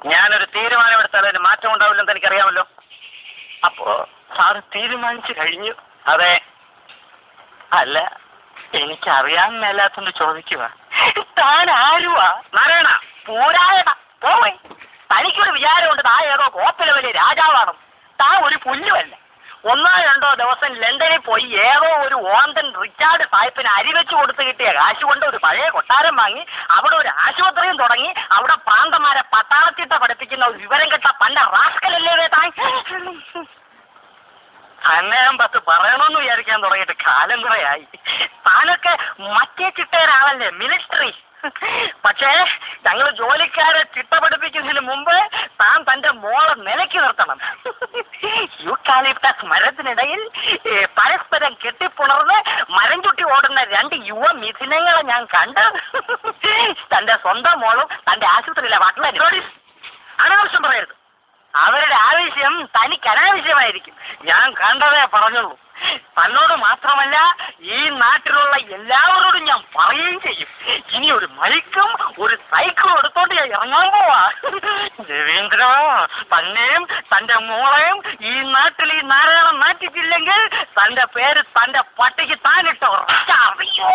ഞാനൊരു തീരുമാനമെടുത്താൽ അതിന് മാറ്റം ഉണ്ടാവില്ലെന്ന് എനിക്കറിയാമല്ലോ. അപ്പോ സാറ് തീരുമാനിച്ചു കഴിഞ്ഞു? അതെ. അല്ല, എനിക്കറിയാൻ മേലാത്തോണ്ട് ചോദിക്കുക, താൻ ആരുവാ? നാരായണ പോരായണ പോയി. തനിക്കൊരു വിചാരമുണ്ട് താൻ ഏതോ കോപ്പിലെ വലിയ രാജാവാണ്. താൻ ഒരു പുല്ലുമല്ല. 1-2 ദിവസം ലണ്ടനിൽ പോയി ഏതോ ഒരു ഓന്തൻ റിച്ചാർഡ് സാഹിബിന് അരി വെച്ച് കൊടുത്ത് കിട്ടിയ കാശ് കൊണ്ട് ഒരു പഴയ കൊട്ടാരം വാങ്ങി അവിടെ ഒരു ആശുപത്രിയും തുടങ്ങി അവിടെ പ്രാന്തമാരെ പട്ടാളത്തിട്ട പഠിപ്പിക്കുന്ന ഒരു വിവരം കെട്ട പണ്ട റാസ്കലല്ലേ താൻ. അന്നേരം 10 പറയണമെന്ന് വിചാരിക്കാൻ തുടങ്ങിയിട്ട് കാലം കുറയായി. താനൊക്കെ മറ്റേ ചിട്ടയൊരാളല്ലേ, മിലിറ്ററി. പക്ഷേ ഞങ്ങൾ ജോലിക്കാരെ ചിട്ട പഠിപ്പിക്കുന്നതിന് മുമ്പ് താൻ തന്റെ മോളെ നിലയ്ക്ക് നിർത്തണം. യൂക്കാലിപ്റ്റസ് മരത്തിനിടയിൽ പരസ്പരം കെട്ടിപ്പുണർന്ന് മരം ചുട്ടി ഓടുന്ന 2 യുവ മിഥുനങ്ങളെ ഞാൻ കണ്ട്. തന്റെ സ്വന്തം മോളും തന്റെ ആശുപത്രിയിലെ വട്ടലി അനാവശ്യം പറയരുത്. അവരുടെ ആവശ്യം തനിക്ക് അനാവശ്യമായിരിക്കും. ഞാൻ കണ്ടതേ പറഞ്ഞുള്ളൂ. തന്നോട് മാത്രമല്ല ഈ നാട്ടിലുള്ള എല്ലാവരോടും ഞാൻ പറയുകയും ചെയ്യും. ഇനി ഒരു മൈക്കും ഒരു സൈക്കിളും എടുത്തോണ്ട് ഞാൻ ഇറങ്ങാൻ പോവാ. രവീന്ദ്ര, തന്നെയും തന്റെ മോളെയും ഈ നാട്ടിൽ ഈ നാരായണം നാട്ടിച്ചില്ലെങ്കിൽ തന്റെ പേര് തന്റെ പട്ടിക്ക് താനിട്ടോ അറിയോ?